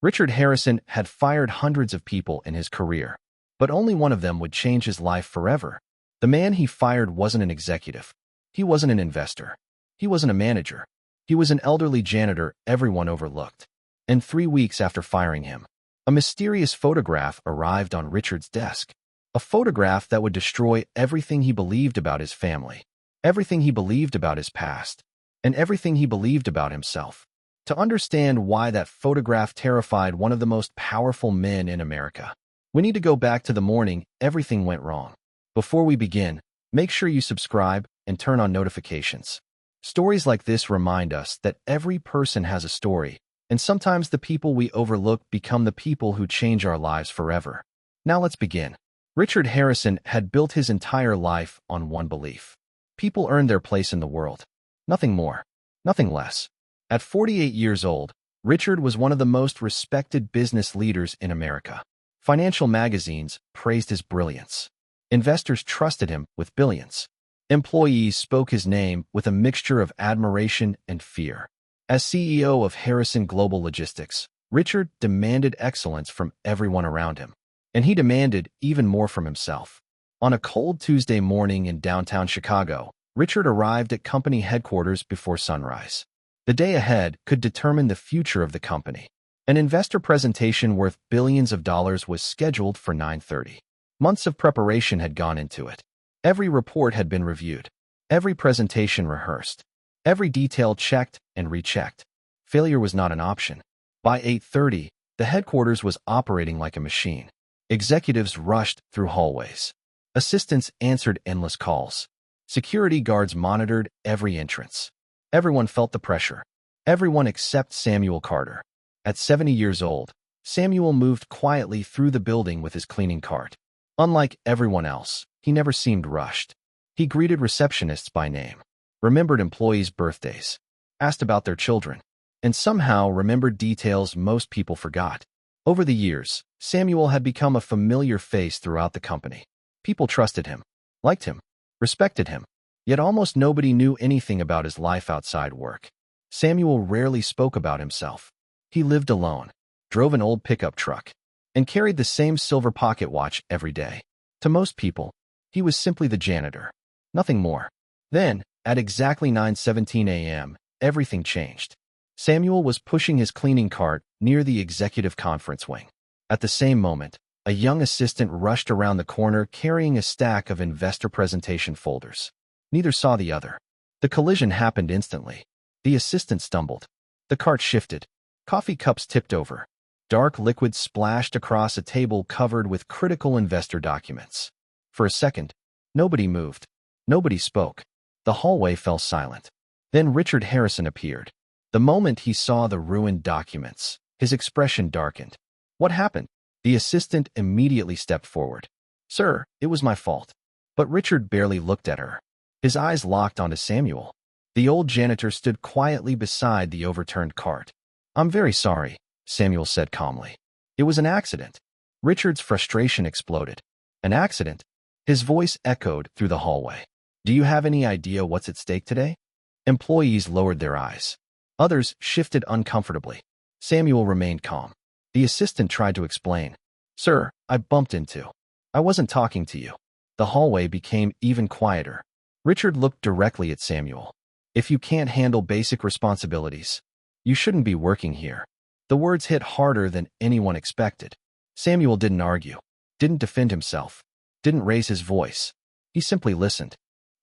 Richard Harrison had fired hundreds of people in his career, but only one of them would change his life forever. The man he fired wasn't an executive. He wasn't an investor. He wasn't a manager. He was an elderly janitor everyone overlooked. And 3 weeks after firing him, a mysterious photograph arrived on Richard's desk. A photograph that would destroy everything he believed about his family, everything he believed about his past, and everything he believed about himself. To understand why that photograph terrified one of the most powerful men in America, we need to go back to the morning everything went wrong. Before we begin, make sure you subscribe and turn on notifications. Stories like this remind us that every person has a story, and sometimes the people we overlook become the people who change our lives forever. Now let's begin. Richard Harrison had built his entire life on one belief. People earn their place in the world. Nothing more. Nothing less. At 48 years old, Richard was one of the most respected business leaders in America. Financial magazines praised his brilliance. Investors trusted him with billions. Employees spoke his name with a mixture of admiration and fear. As CEO of Harrison Global Logistics, Richard demanded excellence from everyone around him. And he demanded even more from himself. On a cold Tuesday morning in downtown Chicago, Richard arrived at company headquarters before sunrise. The day ahead could determine the future of the company. An investor presentation worth billions of dollars was scheduled for 9:30. Months of preparation had gone into it. Every report had been reviewed. Every presentation rehearsed. Every detail checked and rechecked. Failure was not an option. By 8:30, the headquarters was operating like a machine. Executives rushed through hallways. Assistants answered endless calls. Security guards monitored every entrance. Everyone felt the pressure. Everyone except Samuel Carter. At 70 years old, Samuel moved quietly through the building with his cleaning cart. Unlike everyone else, he never seemed rushed. He greeted receptionists by name, remembered employees' birthdays, asked about their children, and somehow remembered details most people forgot. Over the years, Samuel had become a familiar face throughout the company. People trusted him, liked him, respected him, yet almost nobody knew anything about his life outside work. Samuel rarely spoke about himself. He lived alone, drove an old pickup truck, and carried the same silver pocket watch every day. To most people, he was simply the janitor, nothing more. Then, at exactly 9:17 a.m., everything changed. Samuel was pushing his cleaning cart near the executive conference wing. At the same moment, a young assistant rushed around the corner carrying a stack of investor presentation folders. Neither saw the other. The collision happened instantly. The assistant stumbled. The cart shifted. Coffee cups tipped over. Dark liquid splashed across a table covered with critical investor documents. For a second, nobody moved. Nobody spoke. The hallway fell silent. Then Richard Harrison appeared. The moment he saw the ruined documents, his expression darkened. What happened? The assistant immediately stepped forward. Sir, it was my fault. But Richard barely looked at her. His eyes locked onto Samuel. The old janitor stood quietly beside the overturned cart. I'm very sorry, Samuel said calmly. It was an accident. Richard's frustration exploded. An accident? His voice echoed through the hallway. Do you have any idea what's at stake today? Employees lowered their eyes. Others shifted uncomfortably. Samuel remained calm. The assistant tried to explain. Sir, I bumped into. I wasn't talking to you. The hallway became even quieter. Richard looked directly at Samuel. If you can't handle basic responsibilities, you shouldn't be working here. The words hit harder than anyone expected. Samuel didn't argue, didn't defend himself, didn't raise his voice. He simply listened.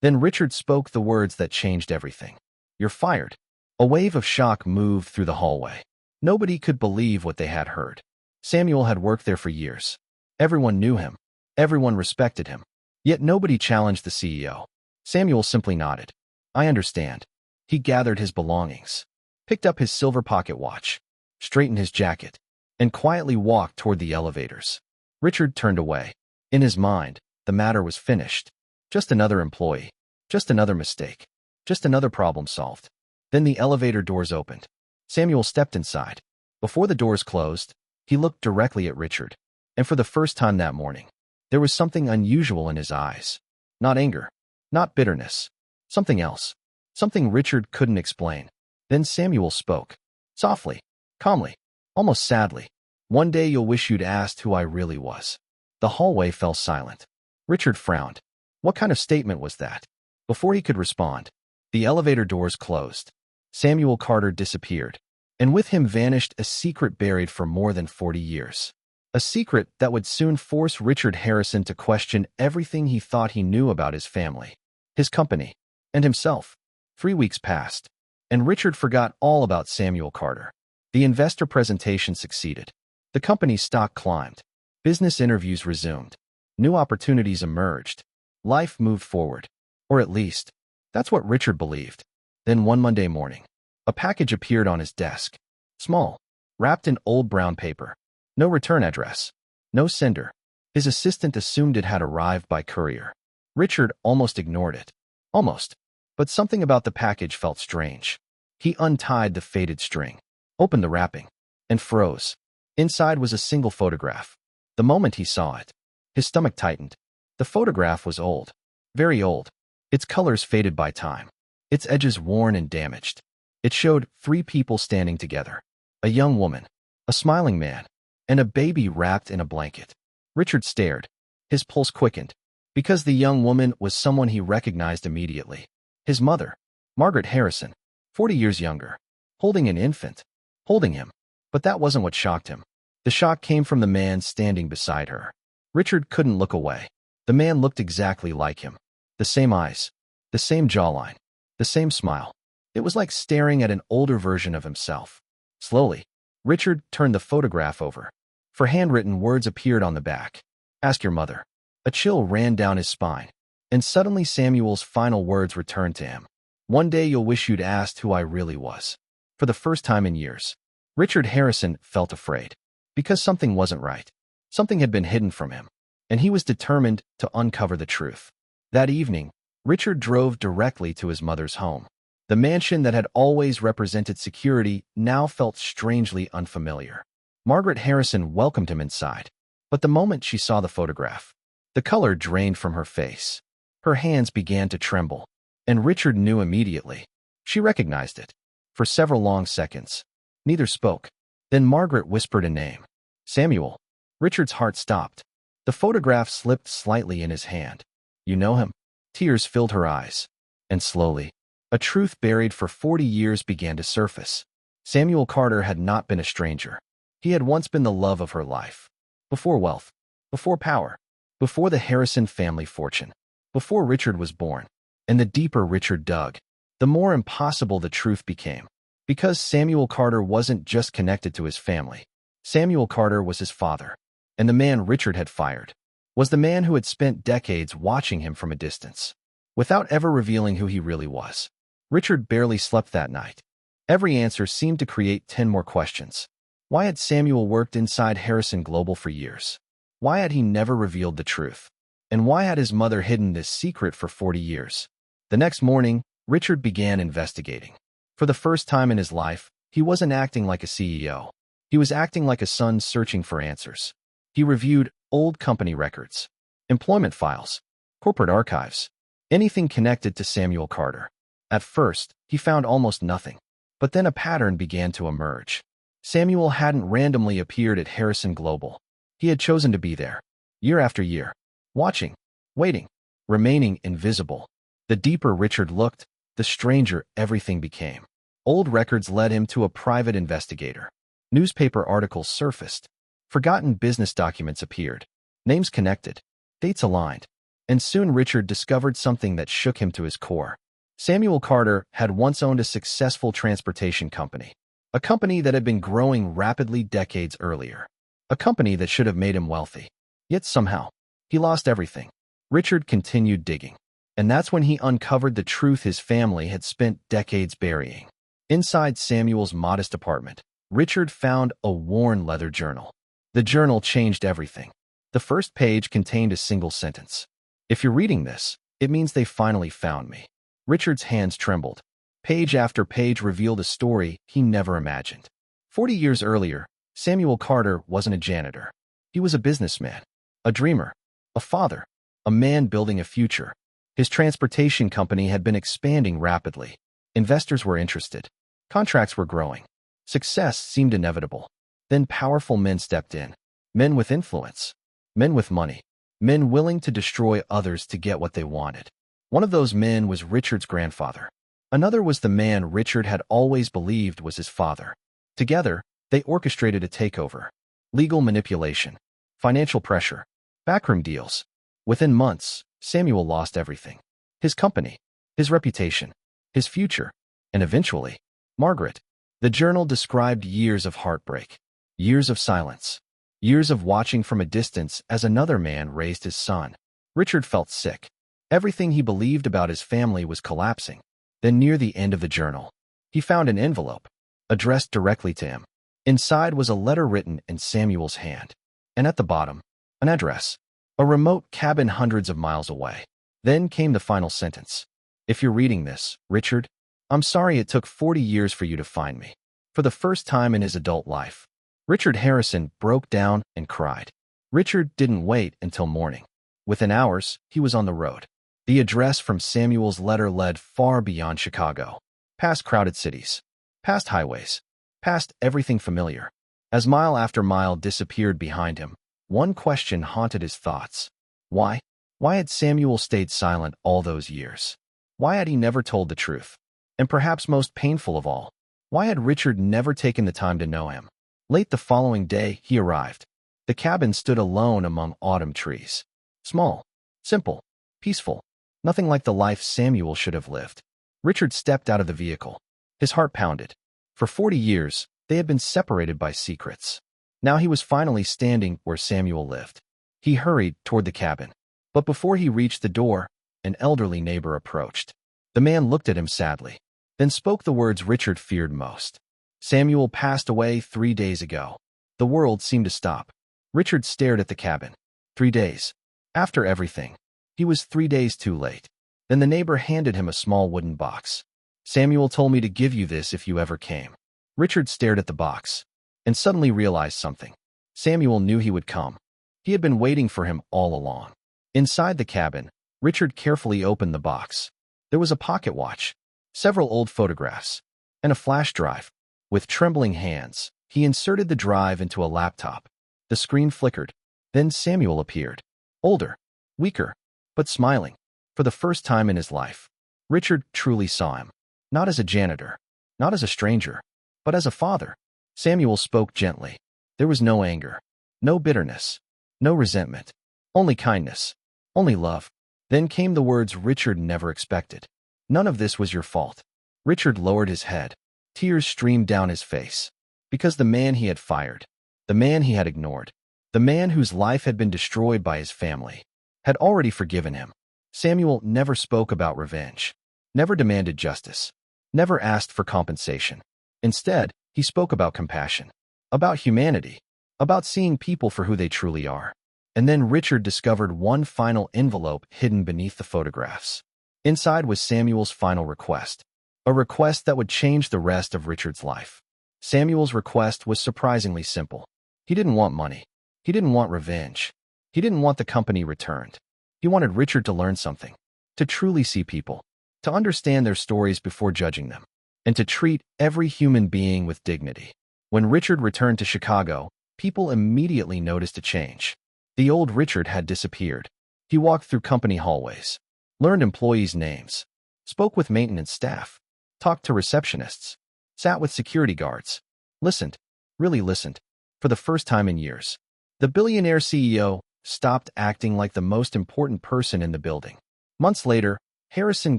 Then Richard spoke the words that changed everything. You're fired. A wave of shock moved through the hallway. Nobody could believe what they had heard. Samuel had worked there for years. Everyone knew him. Everyone respected him. Yet nobody challenged the CEO. Samuel simply nodded. I understand. He gathered his belongings, picked up his silver pocket watch, straightened his jacket, and quietly walked toward the elevators. Richard turned away. In his mind, the matter was finished. Just another employee. Just another mistake. Just another problem solved. Then the elevator doors opened. Samuel stepped inside. Before the doors closed, he looked directly at Richard. And for the first time that morning, there was something unusual in his eyes. Not anger. Not bitterness. Something else. Something Richard couldn't explain. Then Samuel spoke. Softly. Calmly. almost sadly. One day you'll wish you'd asked who I really was. The hallway fell silent. Richard frowned. What kind of statement was that? Before he could respond, the elevator doors closed. Samuel Carter disappeared, and with him vanished a secret buried for more than 40 years. A secret that would soon force Richard Harrison to question everything he thought he knew about his family, his company, and himself. 3 weeks passed, and Richard forgot all about Samuel Carter. The investor presentation succeeded. The company's stock climbed. Business interviews resumed. New opportunities emerged. Life moved forward. Or at least, that's what Richard believed. Then one Monday morning, a package appeared on his desk. Small, wrapped in old brown paper. No return address. No sender. His assistant assumed it had arrived by courier. Richard almost ignored it. Almost. But something about the package felt strange. He untied the faded string, opened the wrapping, and froze. Inside was a single photograph. The moment he saw it, his stomach tightened. The photograph was old. Very old. Its colors faded by time. Its edges worn and damaged. It showed 3 people standing together. A young woman, a smiling man, and a baby wrapped in a blanket. Richard stared. His pulse quickened, because the young woman was someone he recognized immediately. His mother, Margaret Harrison, 40 years younger, holding an infant. Holding him. But that wasn't what shocked him. The shock came from the man standing beside her. Richard couldn't look away. The man looked exactly like him. The same eyes, the same jawline, the same smile. It was like staring at an older version of himself. Slowly, Richard turned the photograph over. For handwritten words appeared on the back. Ask your mother. A chill ran down his spine. And suddenly Samuel's final words returned to him. One day you'll wish you'd asked who I really was. For the first time in years, Richard Harrison felt afraid. Because something wasn't right. Something had been hidden from him. And he was determined to uncover the truth. That evening, Richard drove directly to his mother's home. The mansion that had always represented security now felt strangely unfamiliar. Margaret Harrison welcomed him inside. But the moment she saw the photograph, the color drained from her face. Her hands began to tremble. And Richard knew immediately. She recognized it. For several long seconds, neither spoke. Then Margaret whispered a name. Samuel. Richard's heart stopped. The photograph slipped slightly in his hand. You know him? Tears filled her eyes. And slowly, a truth buried for 40 years began to surface. Samuel Carter had not been a stranger. He had once been the love of her life. Before wealth. Before power. Before the Harrison family fortune. Before Richard was born. And the deeper Richard dug, the more impossible the truth became. Because Samuel Carter wasn't just connected to his family. Samuel Carter was his father. And the man Richard had fired was the man who had spent decades watching him from a distance, without ever revealing who he really was. Richard barely slept that night. Every answer seemed to create 10 more questions. Why had Samuel worked inside Harrison Global for years? Why had he never revealed the truth? And why had his mother hidden this secret for 40 years? The next morning, Richard began investigating. For the first time in his life, he wasn't acting like a CEO. He was acting like a son searching for answers. He reviewed old company records, employment files, corporate archives, anything connected to Samuel Carter. At first, he found almost nothing. But then a pattern began to emerge. Samuel hadn't randomly appeared at Harrison Global. He had chosen to be there, year after year, watching, waiting, remaining invisible. The deeper Richard looked, the stranger everything became. Old records led him to a private investigator. Newspaper articles surfaced. Forgotten business documents appeared. Names connected. Dates aligned. And soon Richard discovered something that shook him to his core. Samuel Carter had once owned a successful transportation company. A company that had been growing rapidly decades earlier. A company that should have made him wealthy. Yet somehow, he lost everything. Richard continued digging. And that's when he uncovered the truth his family had spent decades burying. Inside Samuel's modest apartment, Richard found a worn leather journal. The journal changed everything. The first page contained a single sentence. If you're reading this, it means they finally found me. Richard's hands trembled. Page after page revealed a story he never imagined. 40 years earlier, Samuel Carter wasn't a janitor. He was a businessman, a dreamer, a father, a man building a future. His transportation company had been expanding rapidly. Investors were interested. Contracts were growing. Success seemed inevitable. Then powerful men stepped in. Men with influence. Men with money. Men willing to destroy others to get what they wanted. One of those men was Richard's grandfather. Another was the man Richard had always believed was his father. Together, they orchestrated a takeover. Legal manipulation. Financial pressure. Backroom deals. Within months, Samuel lost everything. His company. His reputation. His future. And eventually, Margaret. The journal described years of heartbreak. Years of silence. Years of watching from a distance as another man raised his son. Richard felt sick. Everything he believed about his family was collapsing. Then near the end of the journal, he found an envelope, addressed directly to him. Inside was a letter written in Samuel's hand. And at the bottom, an address. A remote cabin hundreds of miles away. Then came the final sentence. If you're reading this, Richard, I'm sorry it took 40 years for you to find me. For the first time in his adult life, Richard Harrison broke down and cried. Richard didn't wait until morning. Within hours, he was on the road. The address from Samuel's letter led far beyond Chicago, past crowded cities, past highways, past everything familiar. As mile after mile disappeared behind him, one question haunted his thoughts. Why? Why had Samuel stayed silent all those years? Why had he never told the truth? And perhaps most painful of all, why had Richard never taken the time to know him? Late the following day, he arrived. The cabin stood alone among autumn trees. Small, simple, peaceful, nothing like the life Samuel should have lived. Richard stepped out of the vehicle. His heart pounded. For 40 years, they had been separated by secrets. Now he was finally standing where Samuel lived. He hurried toward the cabin. But before he reached the door, an elderly neighbor approached. The man looked at him sadly, then spoke the words Richard feared most. Samuel passed away 3 days ago. The world seemed to stop. Richard stared at the cabin. 3 days. After everything, he was 3 days too late. Then the neighbor handed him a small wooden box. Samuel told me to give you this if you ever came. Richard stared at the box and suddenly realized something. Samuel knew he would come. He had been waiting for him all along. Inside the cabin, Richard carefully opened the box. There was a pocket watch, several old photographs, and a flash drive. With trembling hands, he inserted the drive into a laptop. The screen flickered. Then Samuel appeared. Older, weaker, but smiling. For the first time in his life, Richard truly saw him. Not as a janitor, not as a stranger, but as a father. Samuel spoke gently. There was no anger, no bitterness, no resentment, only kindness, only love. Then came the words Richard never expected. None of this was your fault. Richard lowered his head. Tears streamed down his face. Because the man he had fired, the man he had ignored, the man whose life had been destroyed by his family, had already forgiven him. Samuel never spoke about revenge, never demanded justice, never asked for compensation. Instead, he spoke about compassion, about humanity, about seeing people for who they truly are. And then Richard discovered one final envelope hidden beneath the photographs. Inside was Samuel's final request, a request that would change the rest of Richard's life. Samuel's request was surprisingly simple. He didn't want money. He didn't want revenge. He didn't want the company returned. He wanted Richard to learn something, to truly see people, to understand their stories before judging them, and to treat every human being with dignity. When Richard returned to Chicago, people immediately noticed a change. The old Richard had disappeared. He walked through company hallways, learned employees' names, spoke with maintenance staff, talked to receptionists, sat with security guards, listened, really listened, for the first time in years. The billionaire CEO stopped acting like the most important person in the building. Months later, Harrison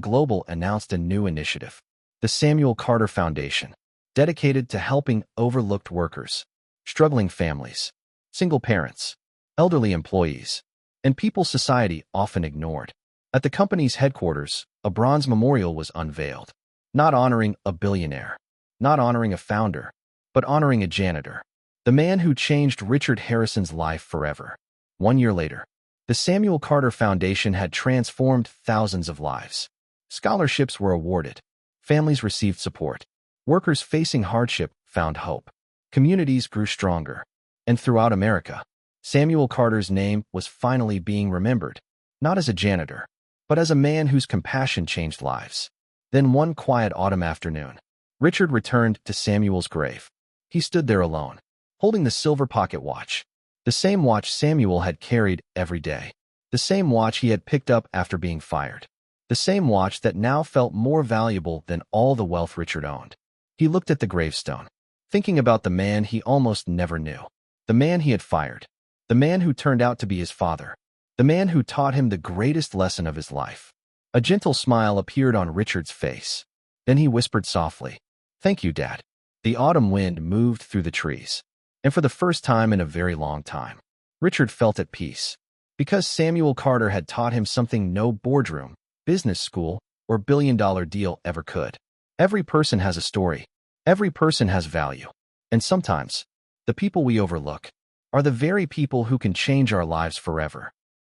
Global announced a new initiative, the Samuel Carter Foundation, dedicated to helping overlooked workers, struggling families, single parents, elderly employees, and people society often ignored. At the company's headquarters, a bronze memorial was unveiled, not honoring a billionaire, not honoring a founder, but honoring a janitor, the man who changed Richard Harrison's life forever. 1 year later, the Samuel Carter Foundation had transformed thousands of lives. Scholarships were awarded. Families received support. Workers facing hardship found hope. Communities grew stronger. And throughout America, Samuel Carter's name was finally being remembered, not as a janitor, but as a man whose compassion changed lives. Then one quiet autumn afternoon, Richard returned to Samuel's grave. He stood there alone. holding the silver pocket watch. The same watch Samuel had carried every day. The same watch he had picked up after being fired. The same watch that now felt more valuable than all the wealth Richard owned. He looked at the gravestone, thinking about the man he almost never knew. The man he had fired. The man who turned out to be his father. The man who taught him the greatest lesson of his life. A gentle smile appeared on Richard's face. Then he whispered softly, "Thank you, Dad." The autumn wind moved through the trees. And for the first time in a very long time, Richard felt at peace. Because Samuel Carter had taught him something no boardroom, business school, or billion-dollar deal ever could. Every person has a story. Every person has value. And sometimes, the people we overlook are the very people who can change our lives forever.